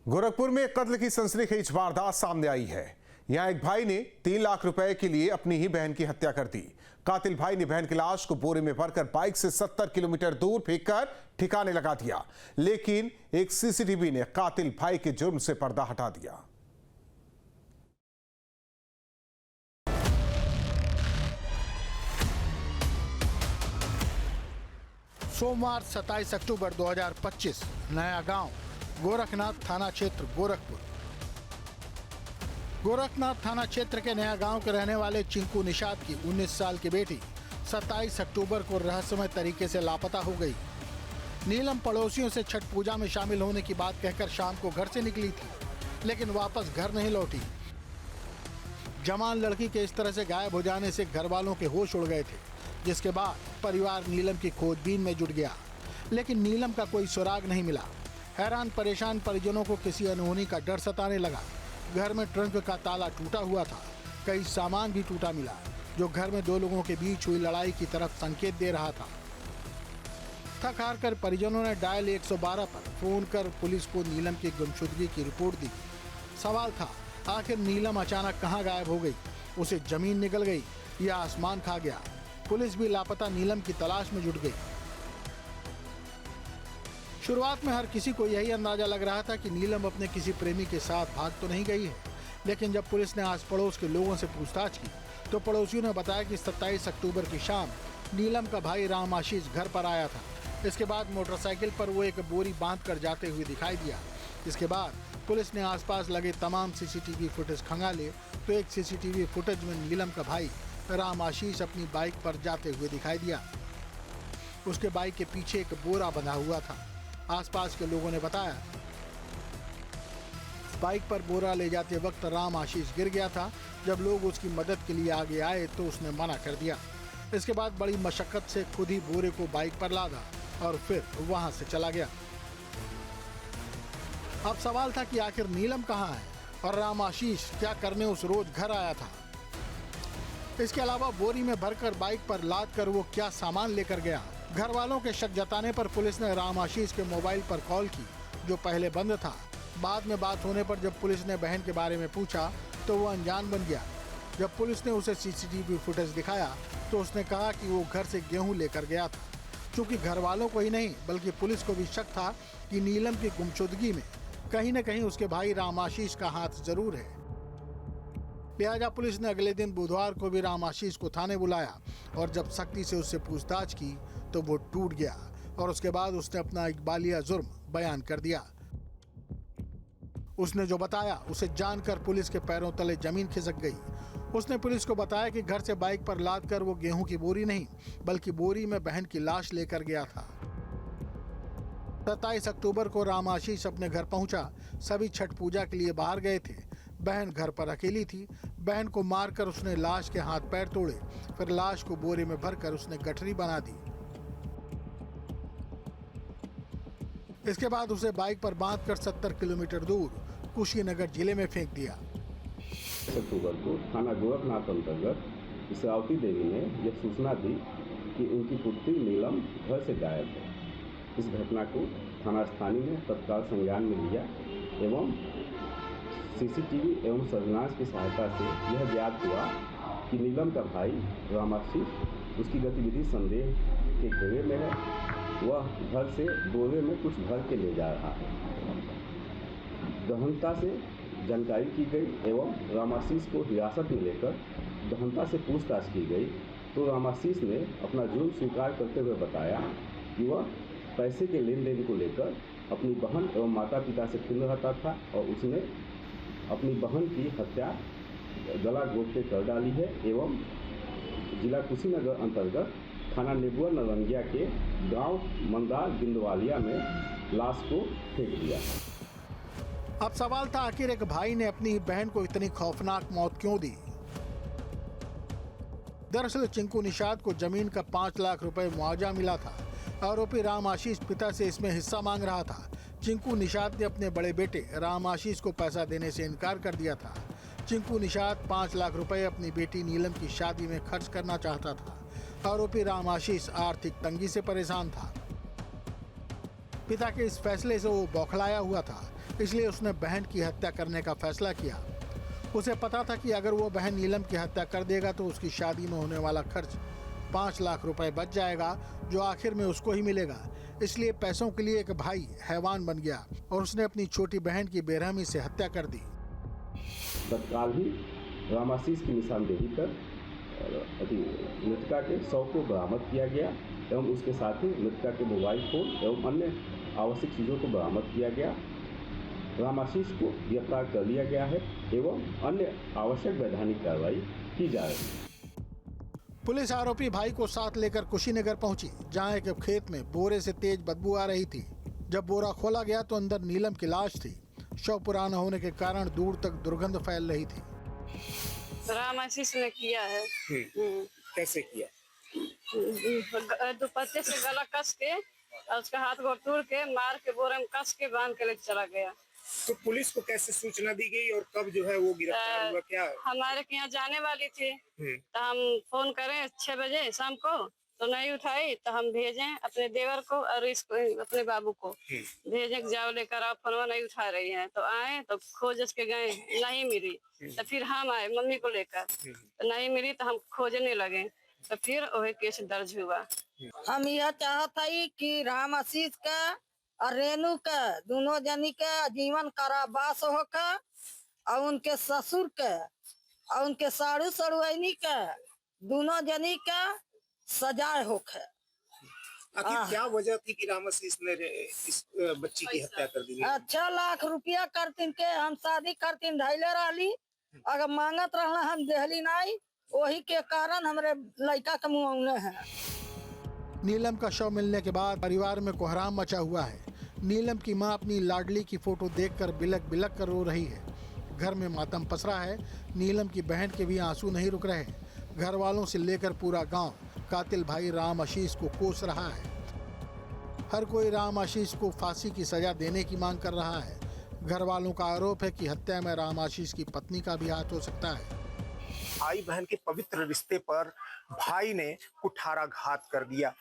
गोरखपुर में कत्ल की सनसनीखेज वारदात सामने आई है। यहां एक भाई ने 3 लाख रुपए के लिए अपनी ही बहन की हत्या कर दी। कातिल भाई ने बहन की लाश को बोरे में भरकर बाइक से 70 किलोमीटर दूर फेंककर ठिकाने लगा दिया, लेकिन एक सीसीटीवी ने कातिल भाई के जुर्म से पर्दा हटा दिया। सोमवार 27 अक्टूबर 2025 नया गांव गोरखनाथ थाना क्षेत्र गोरखपुर। गोरखनाथ थाना क्षेत्र के नया गांव के रहने वाले चिंकू निषाद की 19 साल की बेटी 27 अक्टूबर को रहस्यमय तरीके से लापता हो गई। नीलम पड़ोसियों से छठ पूजा में शामिल होने की बात कहकर शाम को घर से निकली थी, लेकिन वापस घर नहीं लौटी। जवान लड़की के इस तरह से गायब हो जाने से घर वालों के होश उड़ गए थे, जिसके बाद परिवार नीलम की खोजबीन में जुट गया, लेकिन नीलम का कोई सुराग नहीं मिला। हैरान परेशान परिजनों को किसी अनहोनी का डर सताने लगा। घर में ट्रंक का ताला टूटा हुआ था, कई सामान भी टूटा मिला, जो घर में दो लोगों के बीच हुई लड़ाई की तरफ संकेत दे रहा था। थक हार कर परिजनों ने डायल 112 पर फोन कर पुलिस को नीलम की गुमशुदगी की रिपोर्ट दी। सवाल था, आखिर नीलम अचानक कहां गायब हो गई? उसे जमीन निकल गई या आसमान खा गया? पुलिस भी लापता नीलम की तलाश में जुट गई। शुरुआत में हर किसी को यही अंदाजा लग रहा था कि नीलम अपने किसी प्रेमी के साथ भाग तो नहीं गई है, लेकिन जब पुलिस ने आस पड़ोस के लोगों से पूछताछ की तो पड़ोसियों ने बताया कि 27 अक्टूबर की शाम नीलम का भाई राम आशीष घर पर आया था। इसके बाद मोटरसाइकिल पर वो एक बोरी बांध कर जाते हुए दिखाई दिया। इसके बाद पुलिस ने आसपास लगे तमाम सीसीटीवी फुटेज खंगाले तो एक सीसीटीवी फुटेज में नीलम का भाई राम आशीष अपनी बाइक पर जाते हुए दिखाई दिया। उसके बाइक के पीछे एक बोरा बंधा हुआ था। आसपास के लोगों ने बताया, बाइक पर बोरा ले जाते वक्त राम आशीष गिर गया था। जब लोग उसकी मदद के लिए आगे आए तो उसने मना कर दिया। इसके बाद बड़ी मशक्कत से खुद ही बोरे को बाइक पर लादा और फिर वहां से चला गया। अब सवाल था कि आखिर नीलम कहां है और राम आशीष क्या करने उस रोज घर आया था? इसके अलावा बोरी में भरकर बाइक पर लाद कर वो क्या सामान लेकर गया? घर वालों के शक जताने पर पुलिस ने राम आशीष के मोबाइल पर कॉल की, जो पहले बंद था। बाद में बात होने पर जब पुलिस ने बहन के बारे में पूछा तो वो अनजान बन गया। जब पुलिस ने उसे सीसीटीवी फुटेज दिखाया तो उसने कहा कि वो घर से गेहूं लेकर गया था। चूँकि घर वालों को ही नहीं बल्कि पुलिस को भी शक था कि नीलम की गुमशुदगी में कहीं न कहीं उसके भाई राम आशीष का हाथ जरूर है। लिहाजा पुलिस ने अगले दिन बुधवार को भी राम आशीष को थाने बुलाया और जब सख्ती से उससे पूछताछ की तो वो टूट गया और उसके बाद उसने अपना इकबालिया जुर्म बयान कर दिया। उसने जो बताया उसे जानकर पुलिस के पैरों तले जमीन खिसक गई। उसने पुलिस को बताया कि घर से बाइक पर लाद कर वो गेहूं की बोरी नहीं बल्कि बोरी में बहन की लाश लेकर गया था। 27 अक्टूबर को राम आशीष अपने घर पहुंचा। सभी छठ पूजा के लिए बाहर गए थे। बहन घर पर अकेली थी। बहन को मारकर उसने लाश के हाथ पैर तोड़े, फिर लाश को बोरे में भरकर उसने गठरी बना दी। इसके बाद उसे बाइक पर बांधकर 70 किलोमीटर दूर कुशीनगर जिले में फेंक दिया। अक्टूबर को थाना गोरखनाथ अंतर्गत इसरावती देवी ने यह सूचना दी कि उनकी पुत्री नीलम घर से गायब है। इस घटना को थाना स्थानीय ने तत्काल संज्ञान में लिया एवं सीसीटीवी एवं सर्विलांस की सहायता से यह ज्ञात हुआ कि नीलम का भाई राम आशीष उसकी गतिविधि संदेह के घेरे में है। वह घर से बोरे में कुछ भर के ले जा रहा है। गहनता से जानकारी की गई एवं राम आशीष को हिरासत में लेकर गहनता से पूछताछ की गई तो राम आशीष ने अपना जुर्म स्वीकार करते हुए बताया कि वह पैसे के लेन देन को लेकर अपनी बहन एवं माता पिता से खिन्न रहता था और उसने अपनी बहन की हत्या गला घोट के कर डाली है एवं जिला कुशीनगर अंतर्गत थाना नेबुआ नरंगिया के गांव मंदार बिंदवालिया में लाश को फेंक दिया। अब सवाल था, आखिर एक भाई ने अपनी बहन को इतनी खौफनाक मौत क्यों दी? दरअसल चिंकू निषाद को जमीन का 5 लाख रुपए मुआवजा मिला था। आरोपी राम आशीष पिता से इसमें हिस्सा मांग रहा था। चिंकू निषाद ने अपने बड़े बेटे राम आशीष को पैसा देने से इनकार कर दिया था। चिंकू निषाद 5 लाख रुपए अपनी बेटी नीलम की शादी में खर्च करना चाहता था। आरोपी राम आशीष आर्थिक तंगी से परेशान था। पिता के इस फैसले से वो बौखलाया हुआ था, इसलिए उसने बहन की हत्या करने का फैसला किया। उसे पता था कि अगर वो बहन नीलम की हत्या कर देगा तो उसकी शादी में होने वाला खर्च 5 लाख रुपए बच जाएगा, जो आखिर में उसको ही मिलेगा। इसलिए पैसों के लिए एक भाई हैवान बन गया और उसने अपनी छोटी बहन की बेरहमी से हत्या कर दी। तत्काल ही रामाशीष की निशानदेही कर मृतका के शव को बरामद किया गया एवं उसके साथ ही मृतका के मोबाइल फोन एवं अन्य आवश्यक चीज़ों को बरामद किया गया। रामाशीष को गिरफ्तार कर लिया गया है एवं अन्य आवश्यक वैधानिक कार्रवाई की जा रही है। पुलिस आरोपी भाई को साथ लेकर कुशीनगर पहुंची, जहां एक खेत में बोरे से तेज बदबू आ रही थी। जब बोरा खोला गया तो अंदर नीलम की लाश थी। शव पुराना होने के कारण दूर तक दुर्गंध फैल रही थी। रामाशीष ने किया है। कैसे किया? दुपट्टे से गला कस के और उसका हाथ गोड़ तोड़ के मार के बोरे में कस के बांध के ले चला गया। तो पुलिस को कैसे सूचना दी गई और कब जो है वो गिरफ्तार हुआ? क्या हमारे के यहाँ जाने वाली थी तो हम फोन करें 6 बजे शाम को, तो नहीं उठाई तो हम भेजें अपने देवर को और इसको अपने बाबू को भेजें कि जाओ लेकर आओ, फोनवा नहीं उठा रही हैं। तो आए तो खोज के गए, नहीं मिली। तो फिर हम आए मम्मी को लेकर, तो नहीं मिली तो हम खोजने लगे, तो फिर वही केस दर्ज हुआ। हम यह चाहत हई कि रामाशीष का और रेणु का दोनों जनी का जीवन कारावास होकर और उनके ससुर का और उनके साड़ू सड़ुआनी का दोनों जनी का सजाए होकर। आखिर क्या वजह थी कि रामाशीष ने इस बच्ची की हत्या कर दी? 6 लाख रुपया करतीन के हम शादी करतीन ढाईले रहली, अगर मांगत रहना हम देहली नहीं, वही के कारण हमारे लड़का के मुँह है। नीलम का शव मिलने के बाद परिवार में कोहराम मचा हुआ है। नीलम की मां अपनी लाडली की फोटो देखकर बिलक बिलक कर रो रही है। घर में मातम पसरा है। नीलम की बहन के भी आंसू नहीं रुक रहे। घर वालों से लेकर पूरा गांव कातिल भाई रामाशीष को कोस रहा है। हर कोई रामाशीष को फांसी की सजा देने की मांग कर रहा है। घर वालों का आरोप है कि हत्या में रामाशीष की पत्नी का भी हाथ हो सकता है। भाई बहन के पवित्र रिश्ते पर भाई ने कुठाराघात कर दिया।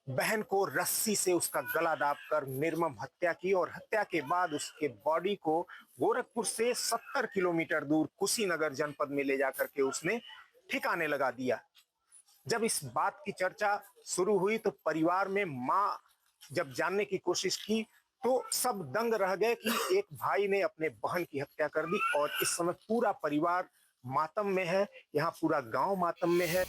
बहन को रस्सी से उसका गला दाबकर निर्मम हत्या की और हत्या के बाद उसके बॉडी को गोरखपुर से 70 किलोमीटर दूर कुशीनगर जनपद में ले जाकर के उसने ठिकाने लगा दिया। जब इस बात की चर्चा शुरू हुई तो परिवार में मां जब जानने की कोशिश की तो सब दंग रह गए कि एक भाई ने अपने बहन की हत्या कर दी और इस समय पूरा परिवार मातम में है। यहाँ पूरा गांव मातम में है।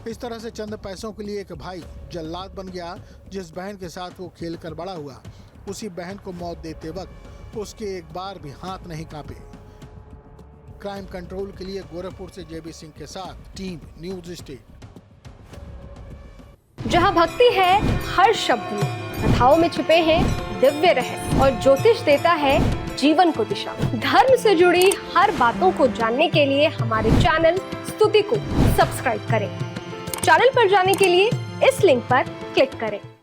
इस तरह से चंद पैसों के लिए एक भाई जल्लाद बन गया। जिस बहन के साथ वो खेलकर बड़ा हुआ, उसी बहन को मौत देते वक्त उसके एक बार भी हाथ नहीं कांपे। क्राइम कंट्रोल के लिए गोरखपुर से जेबी सिंह के साथ टीम न्यूज स्टेट। जहां भक्ति है हर शब्द में, कथाओं में छुपे हैं दिव्य रहस्य और ज्योतिष देता है जीवन को दिशा। धर्म से जुड़ी हर बातों को जानने के लिए हमारे चैनल स्तुति को सब्सक्राइब करें। चैनल पर जाने के लिए इस लिंक पर क्लिक करें।